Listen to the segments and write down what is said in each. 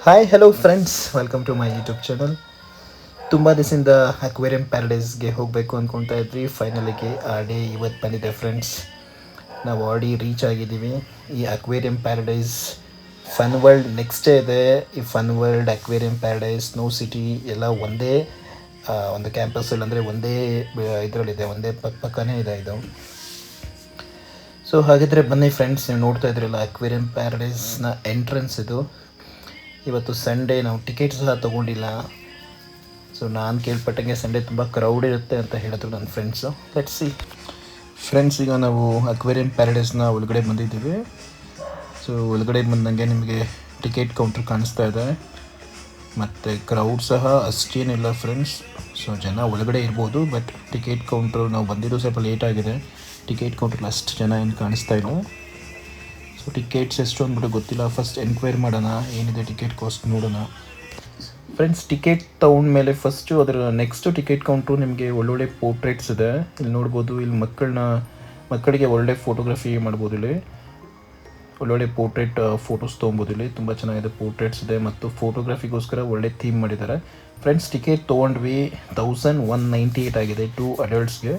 Hi hello friends, welcome to my YouTube channel. ತುಂಬ ದಿವಸದಿಂದ aquarium ಪ್ಯಾರಡೈಸ್ಗೆ ಹೋಗಬೇಕು ಅಂದ್ಕೊಳ್ತಾ ಇದ್ವಿ. ಫೈನಲಿಗೆ ಆ ಡೇ ಇವತ್ತು ಬಂದಿದೆ ಫ್ರೆಂಡ್ಸ್. ನಾವು ಆಲ್ರೆಡಿ ರೀಚ್ ಆಗಿದ್ದೀವಿ. ಈ ಅಕ್ವೇರಿಯಂ ಪ್ಯಾರಡೈಸ್ ಫನ್ ವರ್ಲ್ಡ್ ನೆಕ್ಸ್ಟೇ ಇದೆ. ಈ fun world, aquarium paradise, snow city ಎಲ್ಲ ಒಂದೇ ಒಂದು ಕ್ಯಾಂಪಸಲ್ಲಿ, ಅಂದರೆ ಒಂದೇ ಇದರಲ್ಲಿದೆ, ಒಂದೇ ಪಕ್ಕನೇ ಇದೆ ಇದು. ಸೊ ಹಾಗಿದ್ರೆ ಬನ್ನಿ ಫ್ರೆಂಡ್ಸ್, ನೀವು ನೋಡ್ತಾ ಇದ್ರಲ್ಲ ಅಕ್ವೇರಿಯಂ ಪ್ಯಾರಡೈಸ್ನ ಎಂಟ್ರೆನ್ಸ್ ಇದು. ಇವತ್ತು ಸಂಡೇ, ನಾವು ಟಿಕೆಟ್ ಸಹ ತೊಗೊಂಡಿಲ್ಲ. ಸೊ ನಾನು ಕೇಳ್ಪಟ್ಟಂಗೆ ಸಂಡೇ ತುಂಬ ಕ್ರೌಡ್ ಇರುತ್ತೆ ಅಂತ ಹೇಳಿದ್ರು ನನ್ನ ಫ್ರೆಂಡ್ಸು. Let's see friends. ಈಗ ನಾವು ಅಕ್ವೇರಿಯಂ ಪ್ಯಾರಡೈಸ್ನ ಒಳಗಡೆ ಬಂದಿದ್ದೀವಿ. ಸೊ ಒಳಗಡೆ ಬಂದಂಗೆ ನಿಮಗೆ ಟಿಕೆಟ್ ಕೌಂಟ್ರ್ ಕಾಣಿಸ್ತಾ ಇದೆ. ಮತ್ತು ಕ್ರೌಡ್ ಸಹ ಅಷ್ಟೇನಿಲ್ಲ ಫ್ರೆಂಡ್ಸ್. ಸೊ ಜನ ಒಳಗಡೆ ಇರ್ಬೋದು, ಬಟ್ ಟಿಕೆಟ್ ಕೌಂಟ್ರು ನಾವು ಬಂದಿದ್ದು ಸ್ವಲ್ಪ ಲೇಟ್ ಆಗಿದೆ. ಟಿಕೆಟ್ ಕೌಂಟ್ರಲ್ಲಿ ಅಷ್ಟು ಜನ ಏನು ಕಾಣಿಸ್ತಾ ಇಲ್ಲ. ಸೊ ಟಿಕೆಟ್ಸ್ ಎಷ್ಟು ಅಂದ್ಬಿಟ್ಟು ಗೊತ್ತಿಲ್ಲ. ಫಸ್ಟ್ ಎನ್ಕ್ವೈರಿ ಮಾಡೋಣ, ಏನಿದೆ ಟಿಕೆಟ್ ಕಾಸ್ಟ್ ನೋಡೋಣ ಫ್ರೆಂಡ್ಸ್. ಟಿಕೆಟ್ ತೊಗೊಂಡ್ಮೇಲೆ ಫಸ್ಟು ಅದರ ನೆಕ್ಸ್ಟು ಟಿಕೆಟ್ ಕೌಂಟ್ರು ನಿಮಗೆ ಒಳ್ಳೊಳ್ಳೆ ಪೋರ್ಟ್ರೇಟ್ಸ್ ಇದೆ. ಇಲ್ಲಿ ನೋಡ್ಬೋದು. ಇಲ್ಲಿ ಮಕ್ಕಳಿಗೆ ಒಳ್ಳೆ ಫೋಟೋಗ್ರಫಿ ಮಾಡ್ಬೋದು. ಇಲ್ಲಿ ಒಳ್ಳೊಳ್ಳೆ ಪೋರ್ಟ್ರೇಟ್ ಫೋಟೋಸ್ ತೊಗೊಬೋದು. ಇಲ್ಲಿ ತುಂಬ ಚೆನ್ನಾಗಿದೆ, ಪೋರ್ಟ್ರೇಟ್ಸ್ ಇದೆ ಮತ್ತು ಫೋಟೋಗ್ರಫಿಗೋಸ್ಕರ ಒಳ್ಳೆ ಥೀಮ್ ಮಾಡಿದ್ದಾರೆ ಫ್ರೆಂಡ್ಸ್. ಟಿಕೆಟ್ ತೊಗೊಂಡ್ವಿ, 1198 ಆಗಿದೆ 2 ಅಡಲ್ಟ್ಸ್ಗೆ.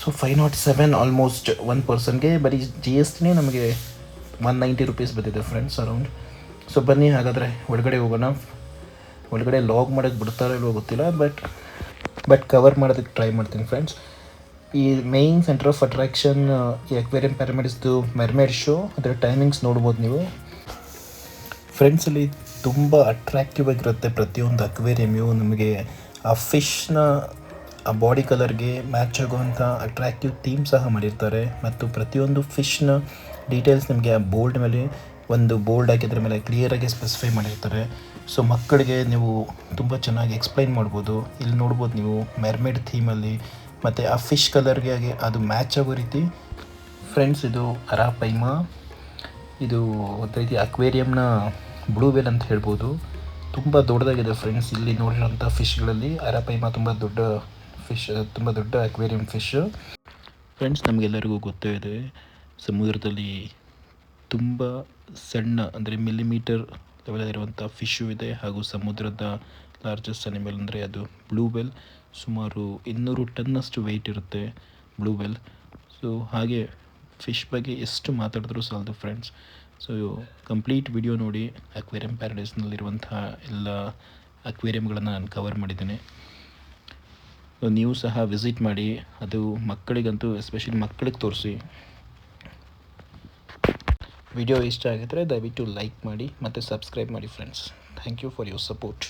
So 507 almost 1 ಪರ್ಸನ್ಗೆ. ಬರೀ GSTನೇ ನಮಗೆ 190 ರುಪೀಸ್ ಬಂದಿದೆ ಫ್ರೆಂಡ್ಸ್, ಅರೌಂಡ್. ಸೊ ಬನ್ನಿ ಹಾಗಾದರೆ ಒಳಗಡೆ ಹೋಗೋಣ. ಒಳಗಡೆ ಲಾಗ್ ಮಾಡೋಕ್ಕೆ ಬಿಡ್ತಾರೋ ಇಲ್ವೋ ಗೊತ್ತಿಲ್ಲ, ಬಟ್ ಕವರ್ ಮಾಡೋದಕ್ಕೆ ಟ್ರೈ ಮಾಡ್ತೀನಿ ಫ್ರೆಂಡ್ಸ್. ಈ ಮೇಯ್ನ್ ಸೆಂಟರ್ ಆಫ್ ಅಟ್ರಾಕ್ಷನ್ ಈ ಅಕ್ವೇರಿಯಂ ಪ್ಯಾರಡೈಸ್ದು ಮೆರ್ಮೇಡ್ ಶೋ. ಅದರ ಟೈಮಿಂಗ್ಸ್ ನೋಡ್ಬೋದು ನೀವು ಫ್ರೆಂಡ್ಸ್. ಅಲ್ಲಿ ತುಂಬ ಅಟ್ರಾಕ್ಟಿವ್ ಆಗಿರುತ್ತೆ ಪ್ರತಿಯೊಂದು ಅಕ್ವೇರಿಯಮ್ಯು. ನಮಗೆ ಆ ಫಿಶ್ನ ಆ ಬಾಡಿ ಕಲರ್ಗೆ ಮ್ಯಾಚ್ ಆಗುವಂಥ ಅಟ್ರಾಕ್ಟಿವ್ ಥೀಮ್ ಸಹ ಮಾಡಿರ್ತಾರೆ. ಮತ್ತು ಪ್ರತಿಯೊಂದು ಫಿಶ್ನ ಡೀಟೇಲ್ಸ್ ನಿಮಗೆ ಆ ಬೋರ್ಡ್ ಮೇಲೆ, ಒಂದು ಬೋರ್ಡ್ ಹಾಕಿದ್ರ ಮೇಲೆ ಕ್ಲಿಯರಾಗಿ ಸ್ಪೆಸಿಫೈ ಮಾಡಿರ್ತಾರೆ. ಸೊ ಮಕ್ಕಳಿಗೆ ನೀವು ತುಂಬ ಚೆನ್ನಾಗಿ ಎಕ್ಸ್ಪ್ಲೈನ್ ಮಾಡ್ಬೋದು. ಇಲ್ಲಿ ನೋಡ್ಬೋದು ನೀವು ಮೆರ್ಮೇಡ್ ಥೀಮಲ್ಲಿ, ಮತ್ತು ಆ ಫಿಶ್ ಕಲರ್ಗೆ ಅದು ಮ್ಯಾಚ್ ಆಗೋ ರೀತಿ ಫ್ರೆಂಡ್ಸ್. ಇದು ಅರಾಪೈಮಾ. ಇದು ಒಂದು ರೀತಿ ಅಕ್ವೇರಿಯಂನ ಬ್ಲೂ ವೇಲ್ ಅಂತ ಹೇಳ್ಬೋದು. ತುಂಬ ದೊಡ್ಡದಾಗಿದೆ ಫ್ರೆಂಡ್ಸ್. ಇಲ್ಲಿ ನೋಡಿರೋಂಥ ಫಿಶ್ಗಳಲ್ಲಿ ಅರಾಪೈಮಾ ತುಂಬ ದೊಡ್ಡ ಫಿಶ್, ತುಂಬ ದೊಡ್ಡ ಅಕ್ವೇರಿಯಂ ಫಿಶ್ ಫ್ರೆಂಡ್ಸ್. ನಮಗೆಲ್ಲರಿಗೂ ಗೊತ್ತೇ ಇದೆ, ಸಮುದ್ರದಲ್ಲಿ ತುಂಬ ಸಣ್ಣ, ಅಂದರೆ ಮಿಲಿಮೀಟರ್ ಲೆವೆಲಲ್ಲಿರುವಂಥ ಫಿಶ್ಶು ಇದೆ. ಹಾಗೂ ಸಮುದ್ರದ ಲಾರ್ಜೆಸ್ಟ್ ಅನಿಮಲ್ ಅಂದರೆ ಅದು ಬ್ಲೂ ವೇಲ್. ಸುಮಾರು 200 ಟನ್ನಷ್ಟು ವೆಯ್ಟ್ ಇರುತ್ತೆ ಬ್ಲೂ ವೇಲ್. ಸೊ ಹಾಗೆ ಫಿಶ್ ಬಗ್ಗೆ ಎಷ್ಟು ಮಾತಾಡಿದ್ರು ಸಾಲದು ಫ್ರೆಂಡ್ಸ್. ಸೊ ಕಂಪ್ಲೀಟ್ ವಿಡಿಯೋ ನೋಡಿ. ಅಕ್ವೇರಿಯಂ ಪ್ಯಾರಡೈಸ್ನಲ್ಲಿರುವಂಥ ಎಲ್ಲ ಅಕ್ವೇರಿಯಂಗಳನ್ನು ನಾನು ಕವರ್ ಮಾಡಿದ್ದೇನೆ. ನೀವು ಸಹ ವಿಸಿಟ್ ಮಾಡಿ. ಅದು ಮಕ್ಕಳಿಗಂತೂ, ಎಸ್ಪೆಷಲಿ ಮಕ್ಕಳಿಗೆ ತೋರಿಸಿ. ವಿಡಿಯೋ ಇಷ್ಟ ಆಗಿದ್ರೆ ದಯವಿಟ್ಟು ಲೈಕ್ ಮಾಡಿ ಮತ್ತು ಸಬ್ಸ್ಕ್ರೈಬ್ ಮಾಡಿ friends. Thank you for your support.